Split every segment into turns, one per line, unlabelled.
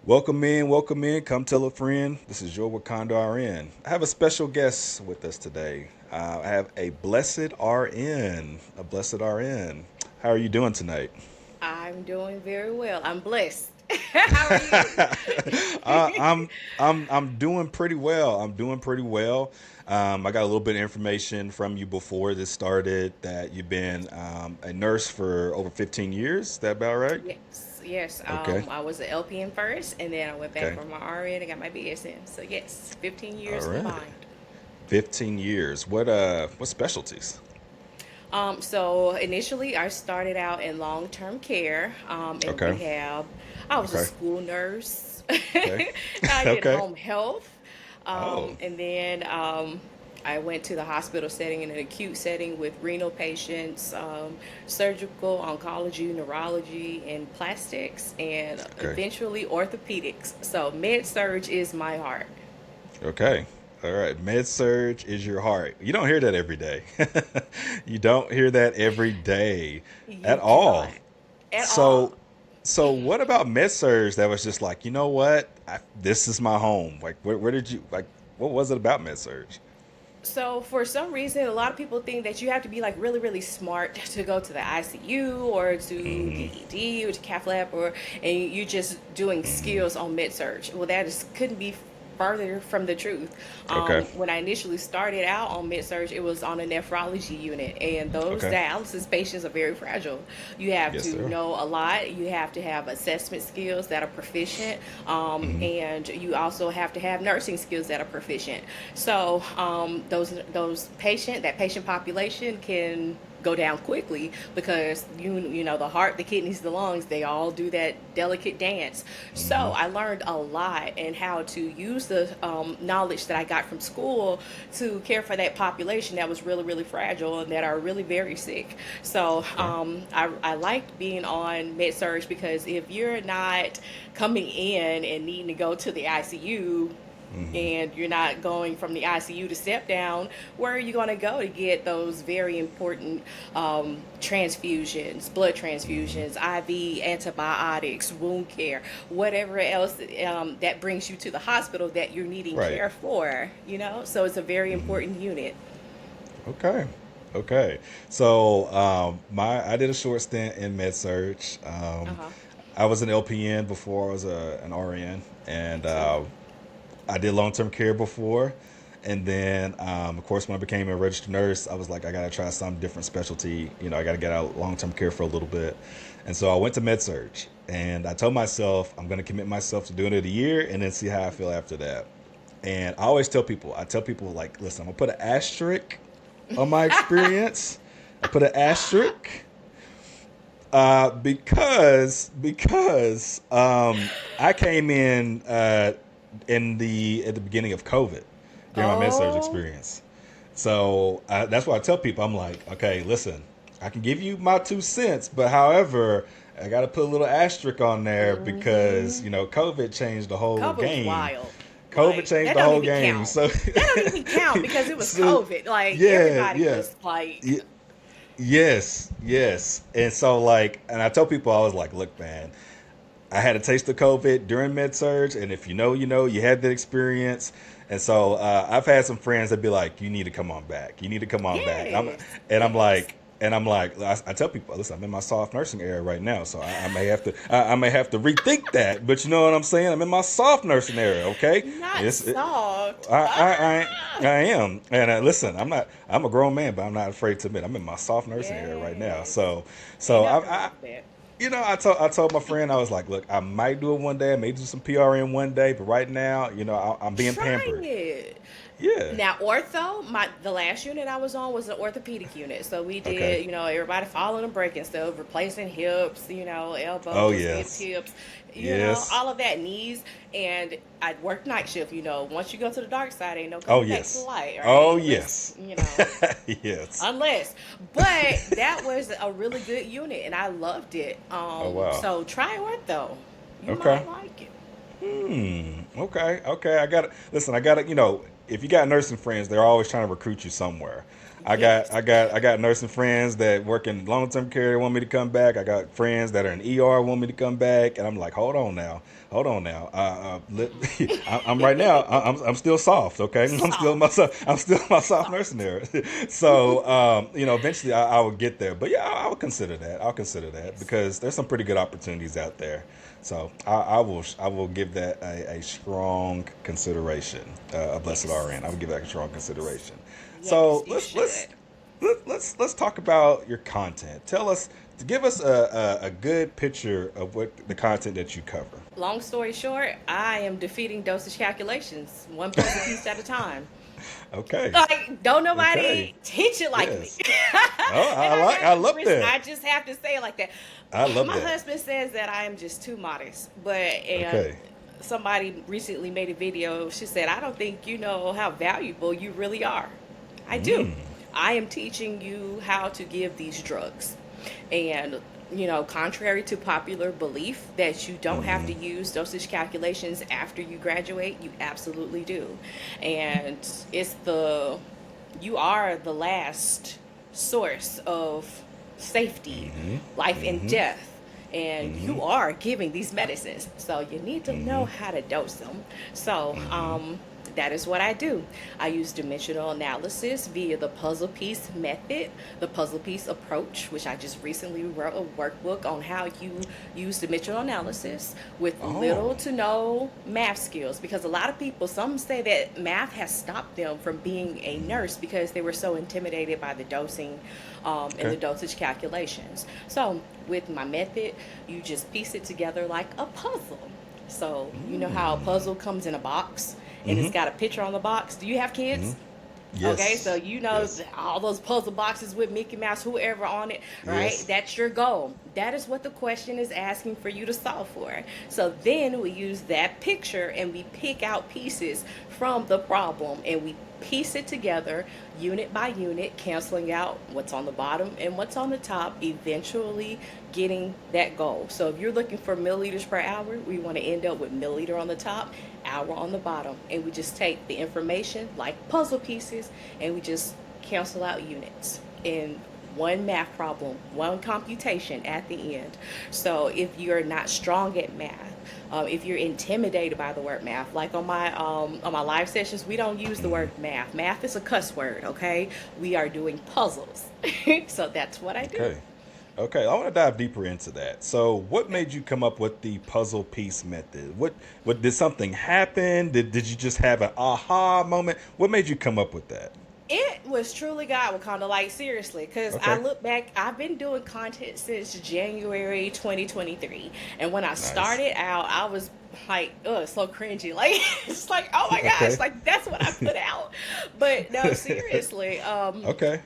Welcome in. Come tell a friend. This is your Wakanda RN. I have a special guest with us today. I have a blessed RN. A blessed RN. How are you doing tonight?
I'm doing very well. I'm blessed. How are you?
I'm doing pretty well. I'm doing pretty well. I got a little bit of information from you before this started that you've been a nurse for over 15 years. Is that about right?
Yes, yes.
Okay.
I was an LPN first, and then I went back
Okay.
for my RN and got my BSN. So yes, 15
All
years
right.
combined.
15 years. What specialties?
So initially, I started out in long-term care, in
Okay.
rehab. I was a
Okay.
school nurse.
Okay.
I did
Okay.
home health,
Oh.
and then I went to the hospital setting in an acute setting with renal patients, surgical, oncology, neurology, and plastics, and
Okay.
eventually orthopedics. So med surge is my heart.
Okay. All right. Med surge is your heart. You don't hear that every day. You don't hear that every day
You
at
do not
all.
at
So,
all.
so what about med surge that was just like, you know what? This is my home. Like, where did you like? What was it about med surge?
So for some reason, a lot of people think that you have to be like really, really smart to go to the ICU or to the
Hmm.
ED or to cath lab, or and you're just doing
Hmm.
skills on med surge. Well, that is couldn't be further from the truth.
Okay.
When I initially started out on med surge, it was on a nephrology unit, and those
Okay.
dialysis patients are very fragile. You have
Yes,
to
sir.
know a lot. You have to have assessment skills that are proficient,
Hmm.
and you also have to have nursing skills that are proficient. So that patient population can go down quickly because you know the heart, the kidneys, the lungs, they all do that delicate dance. So
Hmm.
I learned a lot and how to use the knowledge that I got from school to care for that population that was really, really fragile and that are really very sick. So
Okay.
I liked being on med surge because if you're not coming in and needing to go to the ICU,
Hmm.
and you're not going from the ICU to step down, where are you going to go to get those very important transfusions, blood
Hmm.
transfusions, IV antibiotics, wound care, whatever else that brings you to the hospital that you're needing
Right.
care for, So it's a very
Hmm.
important unit.
Okay. Okay. So my I did a short stint in med surge.
Uh huh.
I was an LPN before I was an RN, and
Excellent.
I did long term care before. And then, of course, when I became a registered nurse, I was like, I got to try some different specialty. I got to get out long term care for a little bit. And so I went to med surge, and I told myself I'm going to commit myself to doing it a year and then see how I feel after that. And I tell people like, listen, I'm gonna put an asterisk on my experience. I put an asterisk because I came in the at the beginning of COVID during my med surge
Oh.
experience. So that's why I tell people I'm like, okay, listen, I can give you my 2 cents, but however, I got to put a little asterisk on there because
Mm-hmm.
COVID changed the whole
COVID was
game.
wild.
COVID
Like
changed
that
the
don't
whole
even
game.
count.
So,
That don't even count because it was
so
COVID. Like
yeah,
everybody
yeah.
was like,
Y- Yes, yes. And so like and I tell people I was like, look, man, I had a taste of COVID during med surge, and if you know, you know, you had that experience. And so I've had some friends that be like, you need to come on back. You need to come on back.
yes,
And I'm
yes.
like I tell people, listen, I'm in my soft nursing era right now, so I may have to rethink that. But you know what I'm saying? I'm in my soft nursing era. Okay,
Not
it's
soft.
I, I,
Ah!
I am. And listen, I'm a grown man, but I'm not afraid to admit I'm in my soft nursing era right now.
Yes.
So,
Ain't
so
nothing
I
wrong with that.
I told my friend I was like, look, I might do it one day, I may do some PRN one day, but right now, I'm being
Try
pampered.
it.
Yeah.
Now, ortho, the last unit I was on was an orthopedic unit. So we
Okay.
did, everybody falling and breaking stuff, replacing hips,
Oh
elbows, hip
yes.
tips,
Yes.
all of that, knees. And I'd work night shift. Once you go to the dark side, ain't no
Oh
coming back to the
yes.
light,
Oh
right?
yes. Yes.
Unless. But that was a really good unit and I loved it.
Oh wow.
So try ortho. You
Okay.
might like it.
Okay. Okay. I got to listen. I got to. If you got nursing friends, they're always trying to recruit you somewhere.
Yes.
I got nursing friends that work in long term care that want me to come back. I got friends that are in ER want me to come back, and I'm like, hold on now. I'm right now. I'm still soft, okay?
Soft.
I'm still my soft nursing
Soft.
there. So you know, eventually I will get there. But yeah, I would consider that. I'll consider that
Yes.
because there's some pretty good opportunities out there. So I will give that a strong consideration. A blessed
Yes.
RN. I would give that a strong consideration.
Yes,
So
you should.
let's talk about your content. Tell us, give us a good picture of what the content that you cover.
Long story short, I am defeating dosage calculations one puzzle piece at a time.
Okay,
Like, don't
okay,
nobody teach it like me.
yes. Oh,
And
I love that.
I just have to say it like that.
I love
My
that.
husband says that I am just too modest, but and
Okay.
somebody recently made a video. She said, "I don't think you know how valuable you really are." I do.
Mm.
I am teaching you how to give these drugs. And, contrary to popular belief that you don't have to
Mm-hmm.
use dosage calculations after you graduate, you absolutely do. And it's you are the last source of safety,
Mm-hmm.
life and
Mm-hmm.
death. And
Mm-hmm.
you are giving these medicines. So you need to
Mm-hmm.
know how to dose them. So,
Mm-hmm.
that is what I do. I use dimensional analysis via the puzzle piece method, the puzzle piece approach, which I just recently wrote a workbook on how you use dimensional analysis with little
Oh.
to no math skills. Because a lot of people, some say that math has stopped them from being a nurse because they were so intimidated by the dosing and
Okay.
the dosage calculations. So, with my method, you just piece it together like a puzzle. So, you know how a
Mm.
puzzle comes in a box and it's
Mm-hmm.
got a picture on the box? Do you have
Mm-hmm.
kids? Okay, so
Yes.
you know
Yes.
all those puzzle boxes with Mickey Mouse, whoever on it, right?
Yes.
That's your goal. That is what the question is asking for you to solve for. So then we use that picture and we pick out pieces from the problem and we piece it together unit by unit, canceling out what's on the bottom and what's on the top, eventually getting that goal. So if you're looking for milliliters per hour, we want to end up with milliliter on the top, hour on the bottom. And we just take the information like puzzle pieces and we just cancel out units in one math problem, one computation at the end. So if you're not strong at math, if you're intimidated by the word math, like on my live sessions, we don't use the
Mm-hmm.
word math. Math is a cuss word, okay? We are doing puzzles. So that's what I do.
Okay. Okay, I want to dive deeper into that. So, what
Okay.
made you come up with the puzzle piece method? What did something happen? Did you just have an aha moment? What made you come up with that?
It was truly God, Wakanda. Like, seriously, because I
Okay.
look back, I've been doing content since January 2023. And when I
Nice.
started out, I was like, oh, so cringy. Like, it's like, oh my gosh,
Okay.
like, that's what I put out. But no, seriously,
Okay.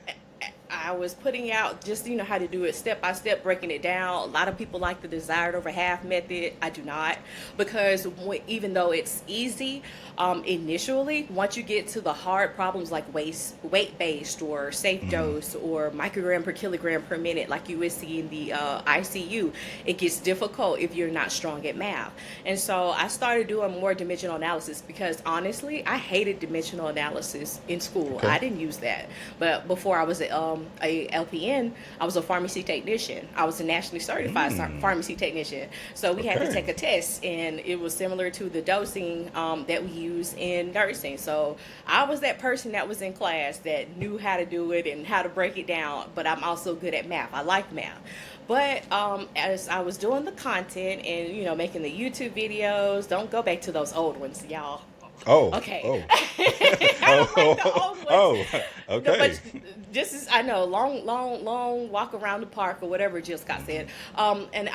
I was putting out just how to do it step by step, breaking it down. A lot of people like the desired over half method. I do not, because even though it's easy initially, once you get to the hard problems like weight based or safe
Mm-hmm.
dose or microgram per kilogram per minute, like you would see in the ICU, it gets difficult if you're not strong at math. And so I started doing more dimensional analysis because honestly, I hated dimensional analysis in school.
Okay.
I didn't use that, but before I was a LPN, I was a pharmacy technician. I was a nationally certified
Mm.
pharmacy technician. So we had to
Okay.
take a test, and it was similar to the dosing that we use in nursing. So I was that person that was in class that knew how to do it and how to break it down. But I'm also good at math. I like math. But as I was doing the content and making the YouTube videos, don't go back to those old ones, y'all.
Oh.
Okay.
Oh.
I don't like the
Oh.
old ones.
Oh.
No,
Okay.
but this is I know long walk around the park or whatever Jill Scott
Mm-hmm.
said. And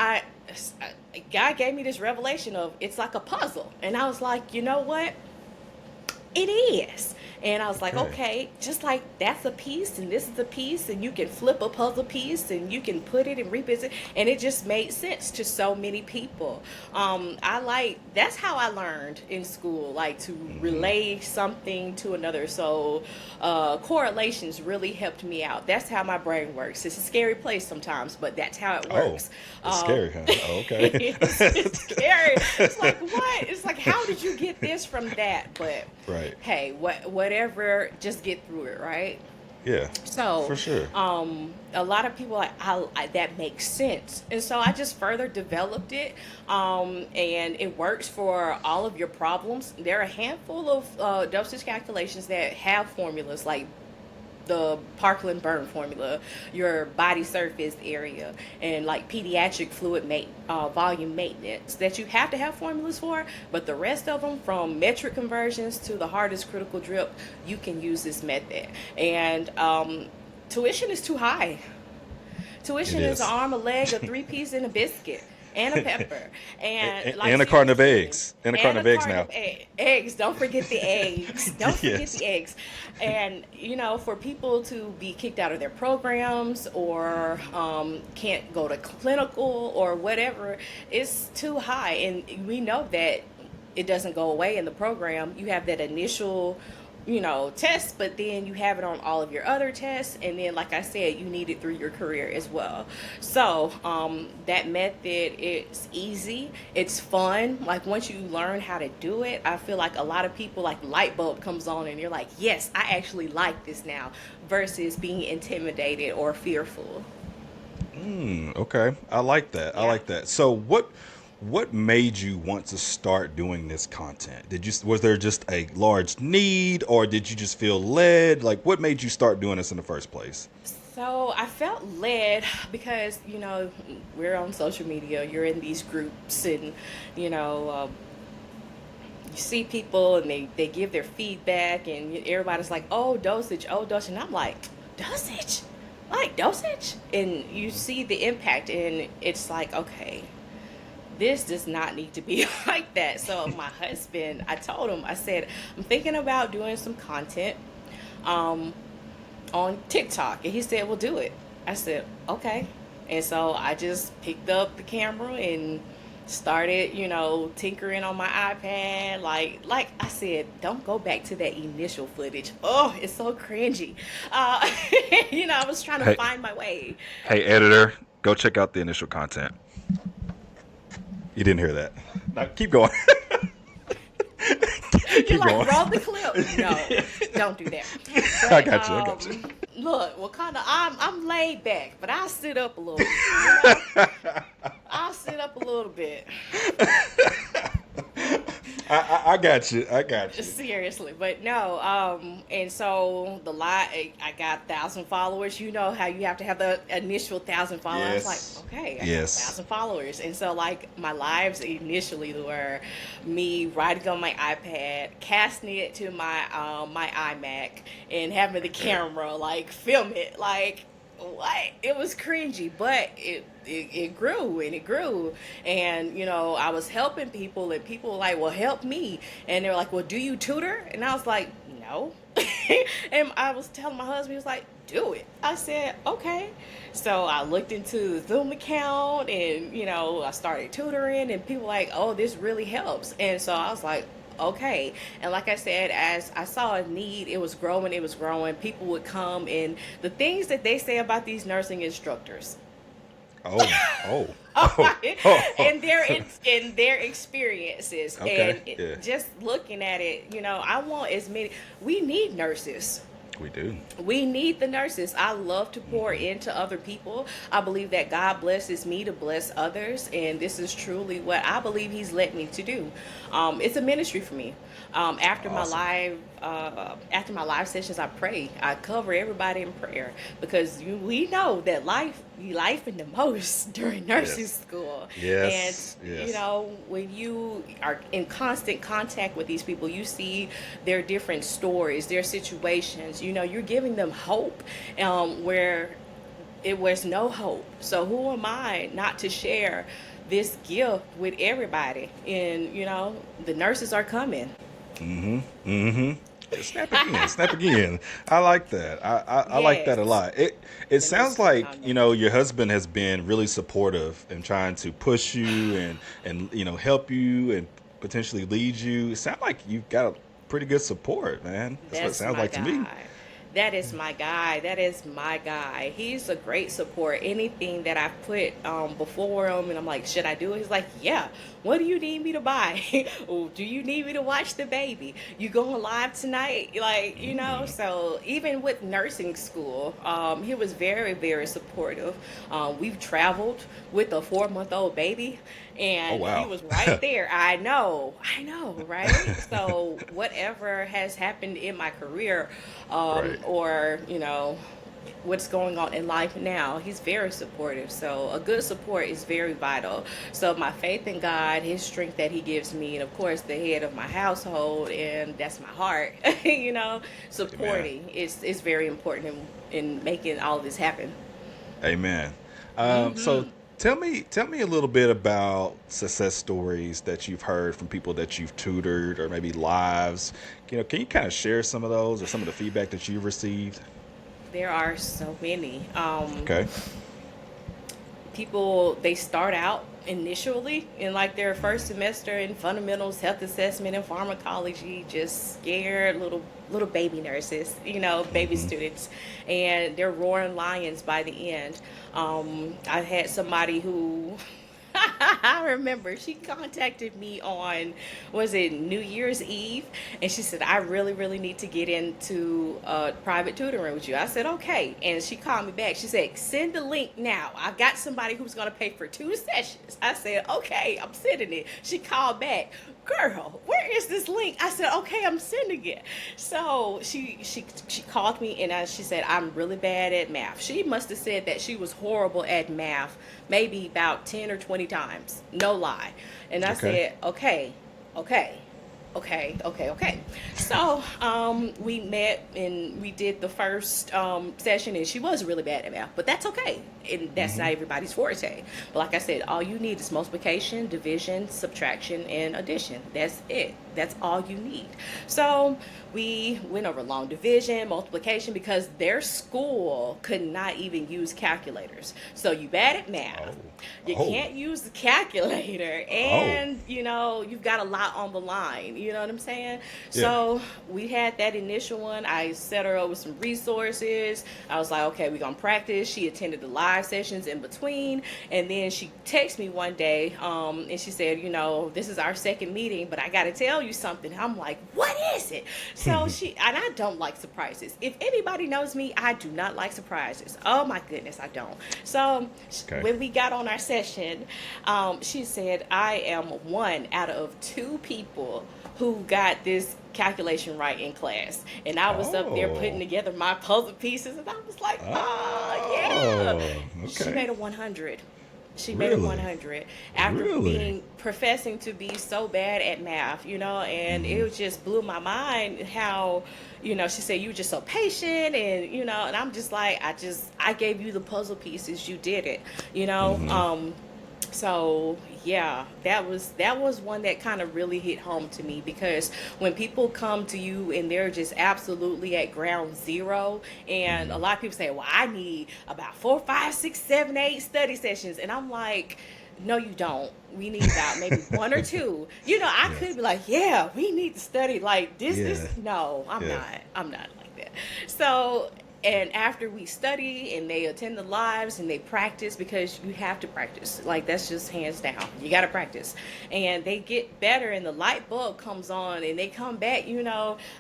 God gave me this revelation of it's like a puzzle, and I was like, you know what? It is. And I was like,
Okay.
okay, just like that's a piece and this is a piece, and you can flip a puzzle piece and you can put it and revisit, and it just made sense to so many people. That's how I learned in school, like to
Mm-hmm.
relay something to another. So correlations really helped me out. That's how my brain works. It's a scary place sometimes, but that's how it
Oh.
works.
It's scary, huh? Oh, okay.
It's scary. It's like, what? It's like, how did you get this from that? But
Right.
hey, whatever, just get through it, right?
Yeah,
So,
for sure.
a lot of people like that makes sense, and so I just further developed it, and it works for all of your problems. There are a handful of dosage calculations that have formulas like the Parkland burn formula, your body surface area, and like pediatric volume maintenance that you have to have formulas for. But the rest of them, from metric conversions to the hardest critical drip, you can use this method. And tuition is too high.
It
Tuition is an
is.
arm, a leg, a three piece, and a biscuit. And a pepper, and like
And a carton of
seriously,
eggs. And a carton
and a
of eggs
carton
now.
of eggs. Don't forget the eggs. Don't forget
Yes.
the eggs. And for people to be kicked out of their programs or can't go to clinical or whatever, it's too high. And we know that it doesn't go away in the program. You have that initial test, but then you have it on all of your other tests, and then like I said, you need it through your career as well. So that method is easy, it's fun. Like once you learn how to do it, I feel like a lot of people, like light bulb comes on and you're like, yes, I actually like this now, versus being intimidated or fearful.
Okay, I like that. I
Yeah.
like that. So, what made you want to start doing this content? Was there just a large need, or did you just feel led? Like, what made you start doing this in the first place?
So I felt led because we're on social media. You're in these groups, and you know you see people, and they give their feedback, and everybody's like, oh, dosage, oh, dosage. And I'm like, dosage? Like dosage? And you see the impact, and it's like, okay, this does not need to be like that. So my husband, I told him, I said, I'm thinking about doing some content um, on TikTok. And he said, well, do it. I said, okay. And so I just picked up the camera and started, tinkering on my iPad. Like I said, don't go back to that initial footage. Oh, it's so cringy. Uh, I was trying to
Hey,
find my way.
hey, editor, go check out the initial content. You didn't hear that. Now, keep going.
You're
Keep
like,
going.
roll the clip. No, don't do that.
I
But
got you. I got you.
look, Wakanda, I'm laid back, but I'll sit up a little bit. I'll sit up a little bit.
I got you. I got you.
Seriously, but no, and so I got 1,000 followers. You know how you have to have the initial 1,000 followers. I was
Yes.
like, okay, I got a
Yes.
1,000 followers, and so like my lives initially were me writing on my iPad, casting it to my iMac, and having the camera like film it like. What? It was cringy, but it grew and it grew, and I was helping people, and people were like, well, help me. And they're like, well, do you tutor? And I was like, no. And I was telling my husband, he was like, do it. I said, okay. So I looked into the Zoom account, and I started tutoring, and people were like, oh, this really helps. And so I was like, okay. And like I said, as I saw a need, it was growing, people would come, and the things that they say about these nursing instructors
Oh. Oh. Oh. Oh.
and their experiences,
Okay.
and
Yeah.
just looking at it, I want as many. We need nurses.
We do.
We need the nurses. I love to pour into other people. I believe that God blesses me to bless others, and this is truly what I believe He's led me to do. It's a ministry for me. After
Awesome.
after my live sessions, I pray. I cover everybody in prayer, because we know that life in the most during nursing
Yes.
school.
Yes.
And
Yes.
when you are in constant contact with these people, you see their different stories, their situations. You're giving them hope, where it was no hope. So who am I not to share this gift with everybody? And the nurses are coming.
Snap again. Snap again. I like that. I like that a
Yes,
lot. It
the
sounds
nurses are
like
coming.
your husband has been really supportive and trying to push you and help you and potentially lead you. It sounds like you've got a pretty good support, man. That's what it
That's
sounds
my
like to me.
guy. That is my guy. That is my guy. He's a great support. Anything that I put before him, and I'm like, should I do it? He's like, yeah. What do you need me to buy? Oh, do you need me to watch the baby? You going live tonight? Like, so even with nursing school, he was very, very supportive. We've traveled with a 4-month-old baby,
Oh
and he
wow.
was right there. I know, right? So whatever has happened in my career,
Right.
or what's going on in life now, he's very supportive. So a good support is very vital. So my faith in God, his strength that he gives me, and of course the head of my household, and that's my heart,
Amen.
supporting is very important in making all of this happen.
Amen. So tell me a little bit about success stories that you've heard from people that you've tutored, or maybe lives. Can you kind of share some of those, or some of the feedback that you've received?
There are so many.
Okay.
People, they start out initially in like their first semester in fundamentals, health assessment, and pharmacology, just scared little baby nurses, baby
Hmm.
students, and they're roaring lions by the end. I had somebody who I remember she contacted me on, was it New Year's Eve? And she said, I really, really need to get into private tutoring with you. I said, okay. And she called me back. She said, send the link now. I've got somebody who's going to pay for 2 sessions. I said, okay, I'm sending it. She called back, girl, where is this link? I said, okay, I'm sending it. So she called me, and she said, I'm really bad at math. She must have said that she was horrible at math maybe about 10 or 20 times. No lie. And I
Okay.
said, okay, okay. Okay. So we met and we did the first session, and she was really bad at math, but that's okay. And that's
Hmm.
not everybody's forte. But like I said, all you need is multiplication, division, subtraction, and addition. That's it. That's all you need. So we went over long division, multiplication, because their school could not even use calculators. So you bad at
Oh.
math, you
Oh.
can't use the calculator,
Oh.
and you've got a lot on the line. You know what I'm saying?
Yeah.
So we had that initial one. I set her up with some resources. I was like, okay, we're gonna practice. She attended the live sessions in between, and then she texted me one day, and she said, this is our second meeting, but I gotta tell you something. I'm like, what is it? So and I don't like surprises. If anybody knows me, I do not like surprises. Oh my goodness, I don't. So
Okay.
when we got on our session, she said, I am one out of 2 people who got this calculation right in class. And I was up there putting
Oh.
together my puzzle pieces, and I was like, oh, yeah.
Oh.
She
Okay.
made a 100. She made a
Really?
100 after
Really?
being professing to be so bad at math, and
Hmm.
it just blew my mind how, she said, you were just so patient, and I'm just like, I gave you the puzzle pieces, you did it, you know.
Hmm.
So yeah, that was one that kind of really hit home to me, because when people come to you and they're just absolutely at ground zero, and a
Hmm.
lot of people say, well, I need about 4, 5, 6, 7, 8 study sessions, and I'm like, no, you don't. We need about maybe 1 or 2. I could
Yes.
be like, yeah, we need to study like this.
Yeah.
No, I'm
Yeah.
not. I'm not like that. So, and after we study and they attend the lives and they practice, because you have to practice, like that's just hands down, you got to practice, and they get better and the light bulb comes on and they come back.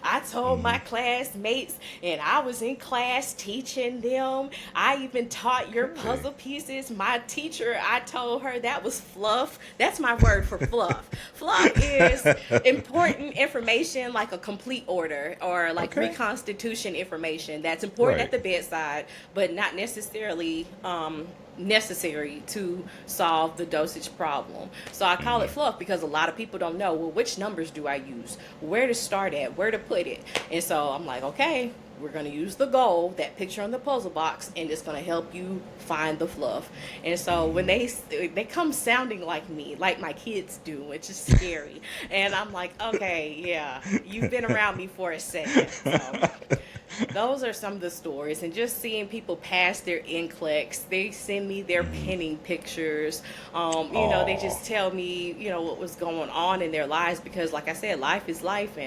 I told
Hmm.
my classmates, and I was in class teaching them. I even taught your
Really?
puzzle pieces. My teacher, I told her that was fluff. That's my word for fluff. Fluff is important information, like a complete order or like
Okay.
reconstitution information that's important at
Right.
the bedside, but not necessarily necessary to solve the dosage problem. So I call it
Hmm.
fluff because a lot of people don't know, well, which numbers do I use, where to start at, where to put it. And so I'm like, okay, we're going to use the goal, that picture on the puzzle box, and it's going to help you find the fluff. And so when
Hmm.
they come sounding like me, like my kids do, which is scary. And I'm like, okay, yeah, you've been around me for a second. So Those are some of the stories, and just seeing people pass their NCLEX, they send me their pinning pictures. They
Oh.
just tell me, what was going on in their lives, because, like I said, life is life,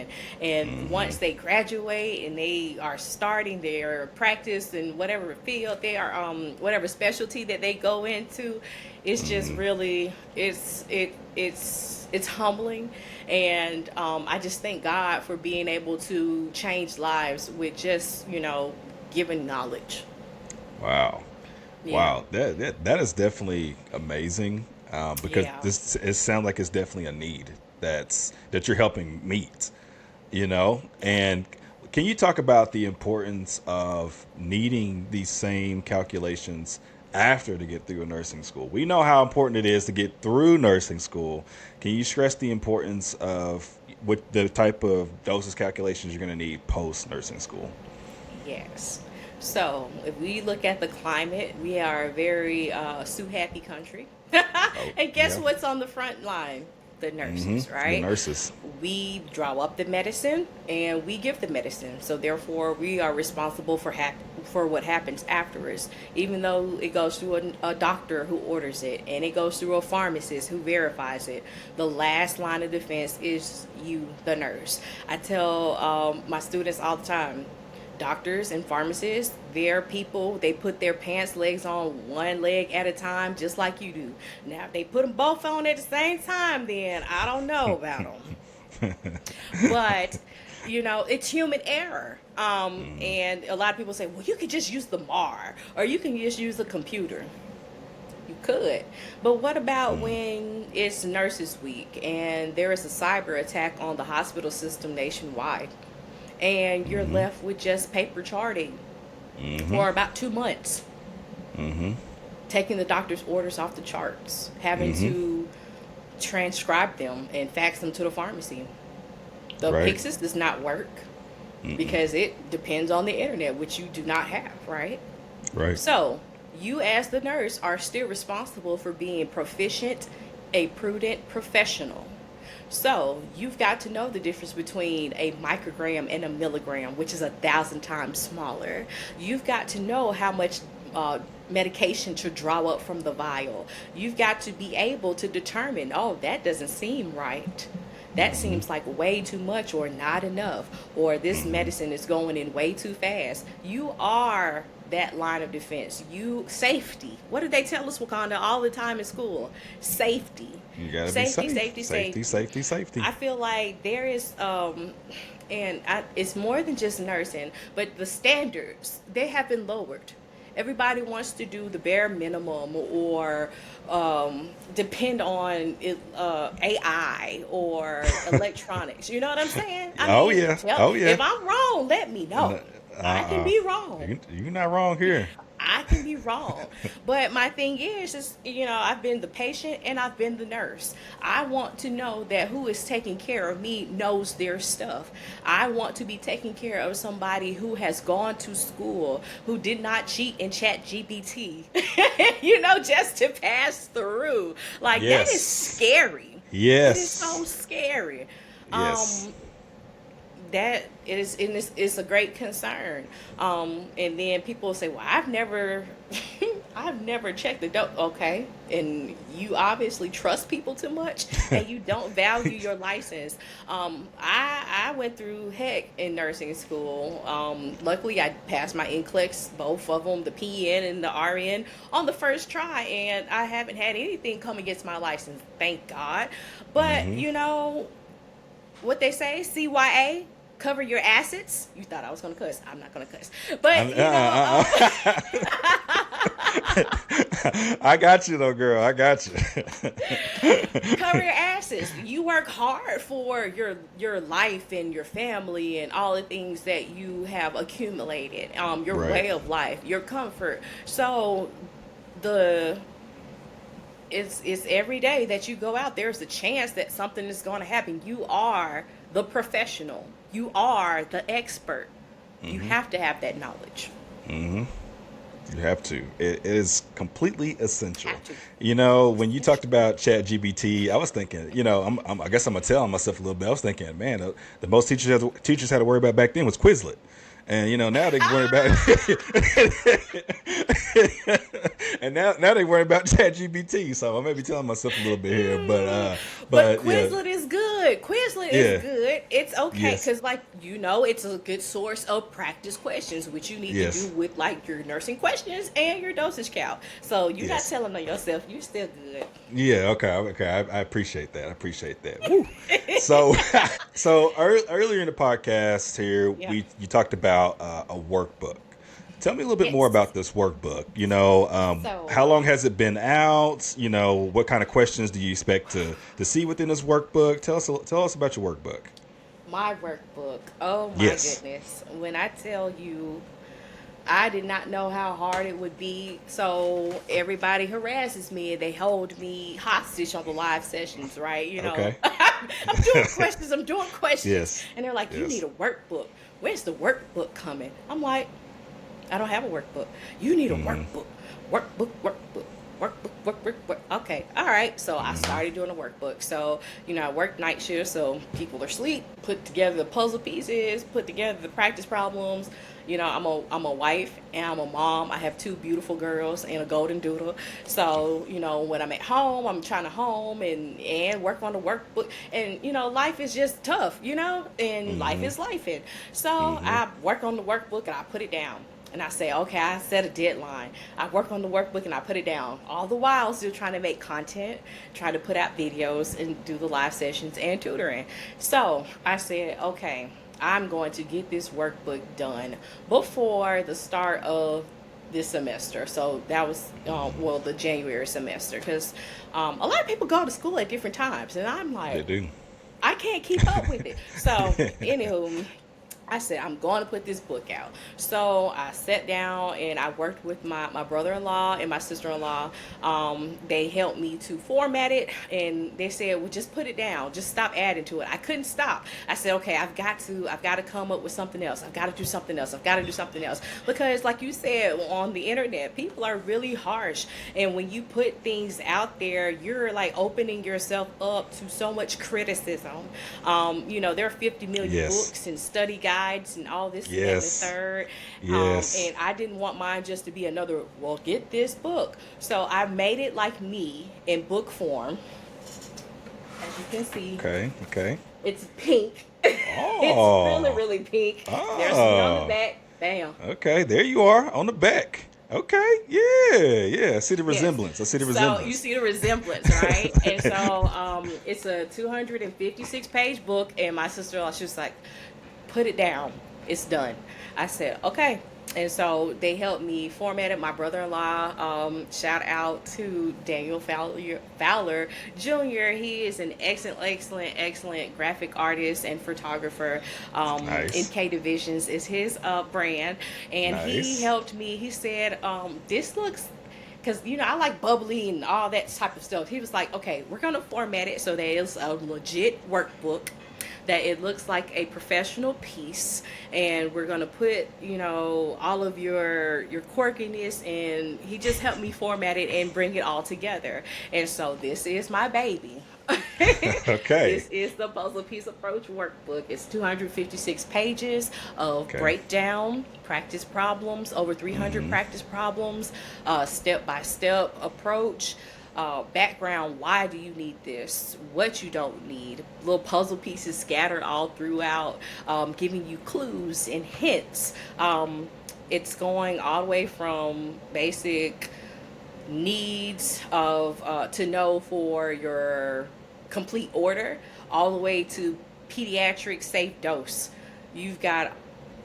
and once they graduate and they are starting their practice in whatever field they are, whatever specialty that they go into, it's just really, it's humbling, and I just thank God for being able to change lives with just giving knowledge.
Wow.
Yeah,
Wow. That is definitely amazing. Because
yeah,
it sounds like it's definitely a need that you're helping meet, you know? And can you talk about the importance of needing these same calculations after to get through a nursing school? We know how important it is to get through nursing school. Can you stress the importance of what the type of doses calculations you're going to need post nursing school?
yes. So if we look at the climate, we are a very Sue happy country.
Oh,
And guess
yeah.
what's on the front line? The nurses,
The
right?
nurses.
We draw up the medicine and we give the medicine. So therefore, we are responsible for what happens afterwards. Even though it goes through a doctor who orders it, and it goes through a pharmacist who verifies it, the last line of defense is you, the nurse. I tell my students all the time, doctors and pharmacists, they're people, they put their pants legs on one leg at a time, just like you do. Now, if they put them both on at the same time, then I don't know about them. But, it's human error. And a lot of people say, well, you could just use the MAR, or you can just use a computer. You could. But what about when it's Nurses Week and there is a cyber attack on the hospital system nationwide? And you're left with just paper charting for about 2 months, taking the doctor's orders off the charts, having to transcribe them and fax them to the pharmacy. The
Right.
Pixis does not work because it depends on the internet, which you do not have, right?
Right.
So, you as the nurse are still responsible for being proficient, a prudent professional. So, you've got to know the difference between a microgram and a milligram, which is 1,000 times smaller. You've got to know how much medication to draw up from the vial. You've got to be able to determine, oh, that doesn't seem right. That seems like way too much or not enough, or this medicine is going in way too fast. You are that line of defense. Safety. What did they tell us, Wakanda, all the time in school? Safety.
You gotta be
Safety,
safe.
safety,
Safety,
safety.
safety, safety.
I feel like there is, it's more than just nursing, but the standards, they have been lowered. Everybody wants to do the bare minimum, or depend on AI or electronics. You know what I'm saying?
Oh yeah. Oh yeah.
If I'm wrong, let me know. I can
Uh-uh.
be wrong.
You're not wrong here.
I can be wrong. But my thing is, I've been the patient and I've been the nurse. I want to know that who is taking care of me knows their stuff. I want to be taking care of somebody who has gone to school, who did not cheat in chat GPT, just to pass through. Like, that is
Yes.
scary. It is so
Yes.
scary.
Yes.
Um, that is, and it's a great concern. And then people say, well, I've never I've never checked the dope. Okay, and you obviously trust people too much, and you don't value your license. I went through heck in nursing school. Luckily I passed my NCLEX, both of them, the PN and the RN, on the first try, and I haven't had anything come against my license, thank God. But what they say, CYA, cover your assets. You thought I was gonna cuss. I'm not gonna cuss. But
I got you though, girl. I got you.
cover your assets. You work hard for your life and your family and all the things that you have accumulated. Your
Right.
way of life, your comfort. So the it's every day that you go out, there's a chance that something is going to happen. You are the professional. You are the expert. You have to have that knowledge.
You have to. It is completely essential.
Have to.
When you talked about Chat GBT, I was thinking, I guess I'm gonna tell myself a little bit. I was thinking, man, the most teachers had to worry about back then was Quizlet. And now they worry about and now they worry about ChatGPT. So I may be telling myself a little bit here,
But
but yeah,
Quizlet is good. Quizlet is
yeah,
good. It's okay
yes,
because, like, it's a good source of practice questions, which you need to do
yes,
with like your nursing questions and your dosage count. So you're not
yes.
telling on yourself. You're still good.
Yeah, okay, okay. I appreciate that. I appreciate that. Woo. So, earlier in the podcast here,
Yeah.
you talked about a workbook. Tell me a little bit more
Yes.
about this workbook. How
So
long has it been out? What kind of questions do you expect to see within this workbook? Tell us about your workbook.
my workbook. Oh my
Yes.
goodness. When I tell you, I did not know how hard it would be. So everybody harasses me and they hold me hostage on the live sessions, right?
Okay.
I'm doing questions, I'm doing questions.
Yes.
And they're like, you need
Yes.
a workbook. When's the workbook coming? I'm like, I don't have a workbook. You need a
Mm-hmm.
workbook. Workbook. Okay, all right. So I
Mm-hmm.
started doing a workbook. So, I work night shift, so people are asleep, put together the puzzle pieces, put together the practice problems. I'm a wife and I'm a mom. I have two beautiful girls and a golden doodle. So, when I'm at home, I'm trying to home and work on the workbook. And, life is just tough, and life
Mm-hmm.
is life. And so
Mm-hmm.
I work on the workbook and I put it down. And I say, okay, I set a deadline. I work on the workbook and I put it down. All the while, still trying to make content, trying to put out videos and do the live sessions and tutoring. So I said, okay, I'm going to get this workbook done before the start of this semester. So that was, the January semester. Because a lot of people go to school at different times. And I'm
They
like,
do.
I can't keep up with it. So, anywho, I said, I'm going to put this book out. So I sat down and I worked with my brother-in-law and my sister-in-law. They helped me to format it and they said, well, just put it down. Just stop adding to it. I couldn't stop. I said, okay, I've got to come up with something else. I've got to do something else. I've got to do something else. Because like you said, on the internet, people are really harsh. And when you put things out there, you're like opening yourself up to so much criticism. There are 50 million
Yes.
books and study guides and all this and that and the
Yes.
third.
Yes.
And I didn't want mine just to be another, well, get this book. So I made it like me in book form. As you can see,
Okay. Okay.
it's pink. It's really,
Oh.
really pink. There's me on the
Oh.
back. Bam.
Okay, there you are on the back. Okay, yeah, yeah. I see the
Yes.
resemblance. I see the
So you
resemblance.
see the resemblance, right? And so it's a 256 page book, and my sister-in-law, she was like, put it down. It's done. I said, okay. And so they helped me format it. My brother-in-law, shout out to Daniel Fowler Jr. He is an excellent graphic artist and photographer.
Nice,
NK Divisions is his brand. And he
nice.
helped me. He said, this looks, because I like bubbly and all that type of stuff. He was like, okay, we're gonna format it so that it's a legit workbook, that it looks like a professional piece, and we're gonna put all of your quirkiness. And he just helped me format it and bring it all together. And so this is my baby.
Okay,
This is the Puzzle Piece Approach Workbook. It's 256 pages of
okay.
breakdown, practice problems, over 300
Mm-hmm.
practice problems, step-by-step approach, background, why do you need this, what you don't need, little puzzle pieces scattered all throughout, giving you clues and hints. It's going all the way from basic needs of to know for your complete order, all the way to pediatric safe dose. You've got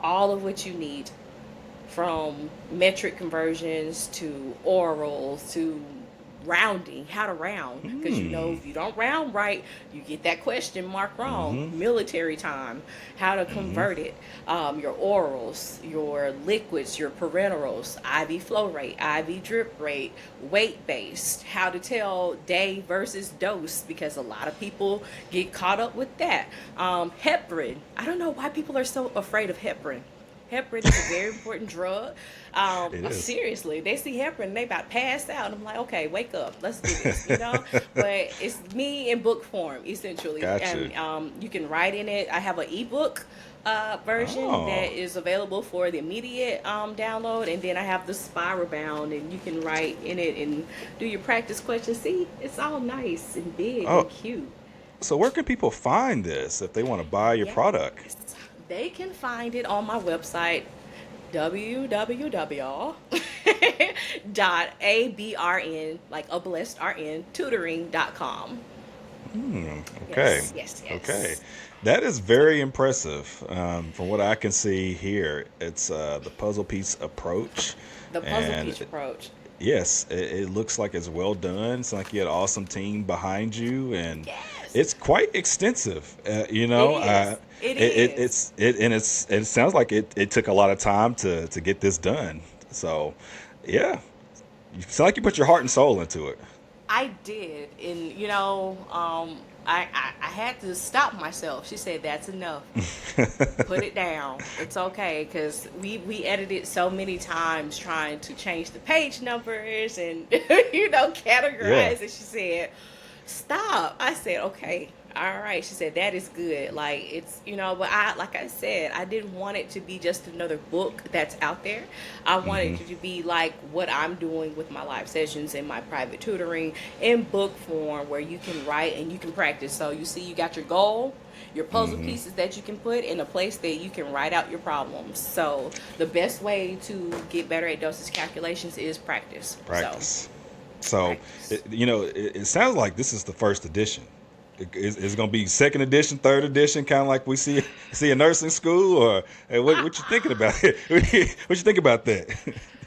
all of what you need, from metric conversions to orals to rounding, how to round, because
Mm.
if you don't round right, you get that question mark wrong.
Mm-hmm.
Military time, how to
Mm-hmm.
convert it, your orals, your liquids, your parenterals, IV flow rate, IV drip rate, weight based, how to tell day versus dose, because a lot of people get caught up with that. Heparin, I don't know why people are so afraid of heparin. Heparin is a very important drug.
It is.
Seriously, they see heparin and they about to pass out. I'm like, okay, wake up, let's do this, you know. But it's me in book form essentially,
Gotcha.
and you can write in it. I have an ebook version that
Oh,
is available for the immediate download, and then I have the spiral bound, and you can write in it and do your practice questions. See, it's all nice and big and
oh.
cute.
So where can people find this if they want to buy your
Yes,
product?
they can find it on my website www dot abrn like ABlessedRN tutoring.com.
Okay.
Yes, yes,
Okay.
yes.
That is very impressive. From what I can see here, it's the puzzle piece approach.
The puzzle
And
piece approach.
yes, it looks like it's well done. It's like you had an awesome team behind you, and
Yes,
it's quite extensive.
it is. It is.
It sounds like it took a lot of time to get this done. So, yeah, you sound like you put your heart and soul into it.
I did, and I had to stop myself. She said, "That's enough. Put it down. It's okay," because we edited so many times trying to change the page numbers and
Yeah.
categorize. And she said, "Stop." I said, "Okay." All right, she said that is good. Like it's but I like I said, I didn't want it to be just another book that's out there. I wanted it to be like what I'm doing with my live sessions and my private tutoring in book form, where you can write and you can practice. So you see, you got your goal, your puzzle pieces that you can put in a place that you can write out your problems. So the best way to get better at dosage calculations is practice. So
Practice. So,
practice.
it sounds like this is the first edition. It's going to be second edition, third edition, kind of like we see in nursing school, or hey, what you thinking about it? What you think about that?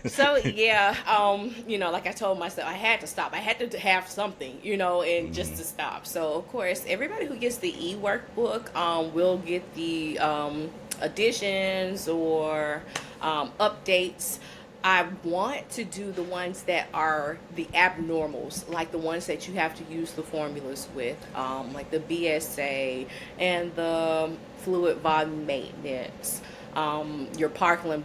So yeah, like I told myself, I had to stop. I had to have something, and just to stop. So of course, everybody who gets the e-workbook will get the additions or updates. I want to do the ones that are the abnormals, like the ones that you have to use the formulas with, like the BSA and the fluid volume maintenance, your Parkland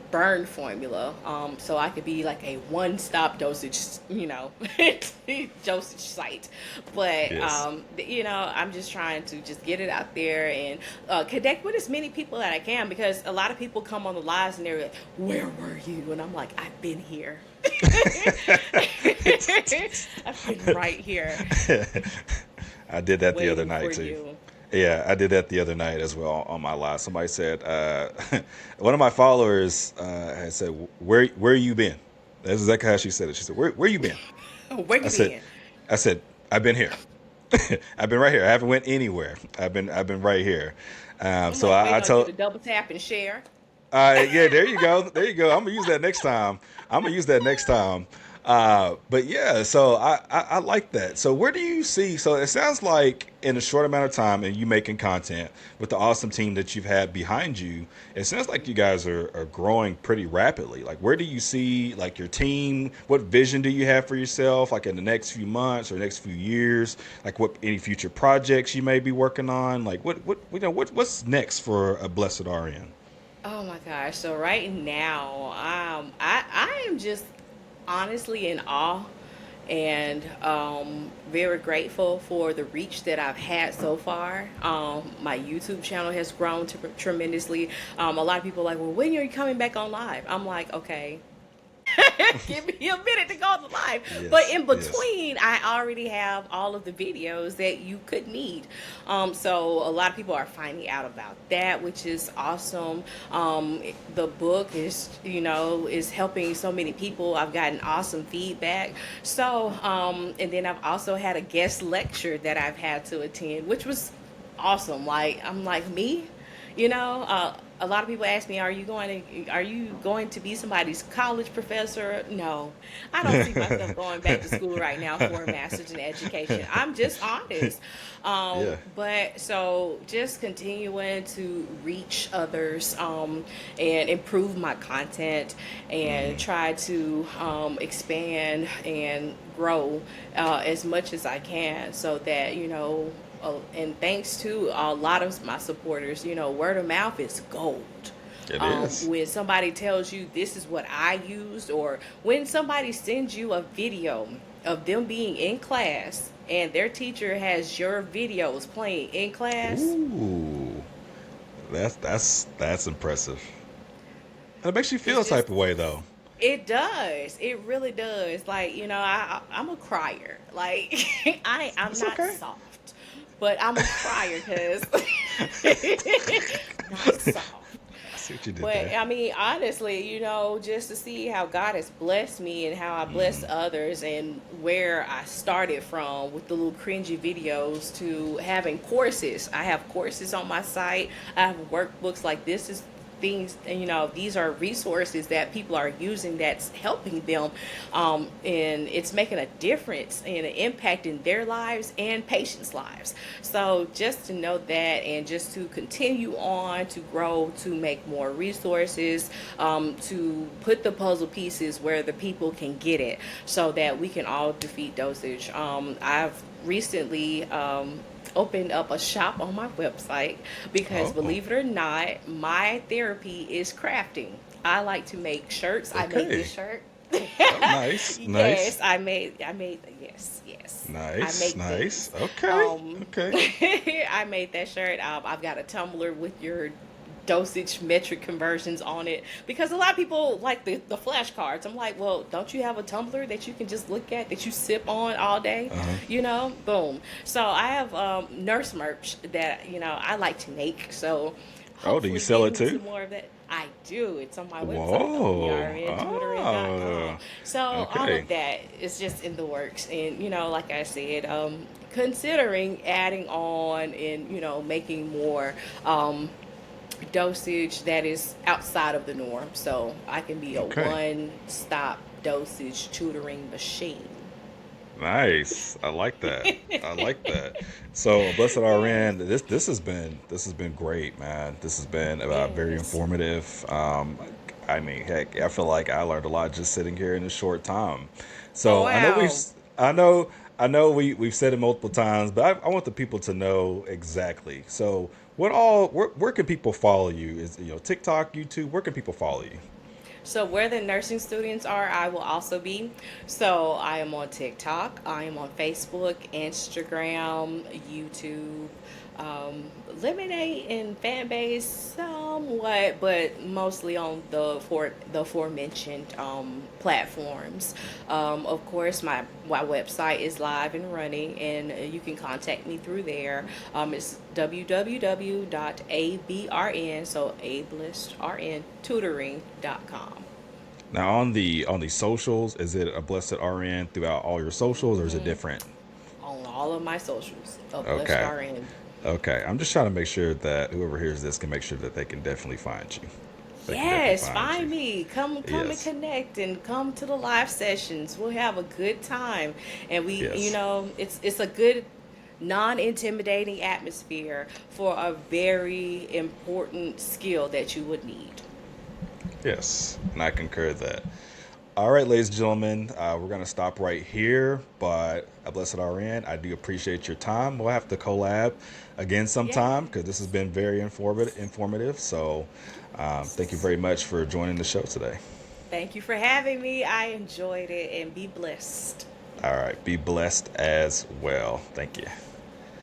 burn formula. So I could be like a one-stop dosage, dosage site. But
Yes.
I'm just trying to just get it out there and connect with as many people that I can, because a lot of people come on the lives and they're like, "Where were you?" And I'm like, "I've been here." I've been right here
I did that the other
waiting for
night too.
you.
Yeah, I did that the other night as well on my live. Somebody said, one of my followers had said, "Where you been?" That's exactly how she said it. She said, "Where you been?"
Where
I
you
said,
been?
I said, "I've been here. I've been right here. I haven't went anywhere. I've been right here."
I'm
So
like
I
waiting on you
told,
to double tap and share.
yeah, there you go. There you go. I'm gonna use that next time. I'm gonna use that next time. But yeah, so I like that. So where do you see? So it sounds like in a short amount of time, and you making content with the awesome team that you've had behind you, it sounds like you guys are growing pretty rapidly. Like, where do you see like your team? What vision do you have for yourself? Like in the next few months or next few years? Like what any future projects you may be working on? Like what's next for a Blessed RN?
Oh my gosh. So right now, I am just honestly in awe and very grateful for the reach that I've had so far. My YouTube channel has grown tremendously. A lot of people are like, "Well, when are you coming back on live?" I'm like, "Okay, give me a minute to go on the live." But
Yes,
in
yes.
between, I already have all of the videos that you could need. So a lot of people are finding out about that, which is awesome. The book is helping so many people. I've gotten awesome feedback. So and then I've also had a guest lecture that I've had to attend, which was awesome. Like I'm like me. A lot of people ask me, "Are you going to be somebody's college professor?" No, I don't see myself going back to school right now for a master's in education. I'm just honest.
Yeah.
But so just continuing to reach others, and improve my content and try to expand and grow as much as I can, so that and thanks to a lot of my supporters, word of mouth is gold.
It is.
When somebody tells you this is what I used, or when somebody sends you a video of them being in class and their teacher has your videos playing in class,
Ooh, that's impressive. And it makes you feel
it's
a
just,
type of way, though.
it does. It really does. Like, I'm a crier. Like, I'm
It's
not
okay.
soft, but I'm a crier because not soft.
I see what you did
But
there.
I mean, honestly, just to see how God has blessed me and how I bless others and where I started from with the little cringy videos to having courses. I have courses on my site. I have workbooks. Like, this is things, and these are resources that people are using that's helping them, and it's making a difference and an impact in their lives and patients' lives. So just to know that, and just to continue on to grow, to make more resources, to put the puzzle pieces where the people can get it, so that we can all defeat dosage. I've recently opened up a shop on my website because,
Oh,
believe it or not, my therapy is crafting. I like to make shirts. I made this
okay.
shirt.
Oh, nice,
Yes,
nice,
I made yes. I
nice,
make
nice.
things.
Okay, okay.
I made that shirt. I've got a tumbler with your dosage metric conversions on it, because a lot of people like the flashcards. I'm like, well, don't you have a tumbler that you can just look at, that you sip on all day?
Uh-huh.
Boom. So I have nurse merch that I like to make. So
Oh, do you
hopefully
sell it
getting into
too?
more of that. I do. It's on my website,
Whoa.
ABlessedRN tutoring.com.
Oh.
So all
Okay.
of that is just in the works, and like I said, considering adding on and making more dosage that is outside of the norm, so I can be a
Okay.
one-stop dosage tutoring machine.
Nice. I like that. I like that. So, Blessed RN,
Yes.
this has been great, man. This has been very
Yes.
informative. I mean, heck, I feel like I learned a lot just sitting here in a short time.
Oh,
So
wow.
I know we've said it multiple times, but I want the people to know exactly. So, where can people follow you? Is TikTok, YouTube? Where can people follow you?
So where the nursing students are, I will also be. So I am on TikTok, I am on Facebook, Instagram, YouTube, Lemonade and fan base somewhat, but mostly on the aforementioned platforms. Of course, my website is live and running, and you can contact me through there. It's www.abrn, so ABlessedRN tutoring.com.
Now on the socials, is it a Blessed RN throughout all your socials, or is it different?
On all of my socials, a blessed
Okay.
RN.
Okay. I'm just trying to make sure that whoever hears this can make sure that they can definitely find you. They can definitely
Yes,
find you.
find me. Come and
Yes.
connect and come to the live sessions. We'll have a good time, and
Yes.
it's a good non-intimidating atmosphere for a very important skill that you would need.
Yes. And I concur that. All right, ladies and gentlemen, we're going to stop right here. But at Blessed RN, I do appreciate your time. We'll have to collab again
Yeah.
sometime because this has been very informative. So thank you very much for joining the show today.
Thank you for having me. I enjoyed it, and be blessed.
All right. Be blessed as well. Thank you.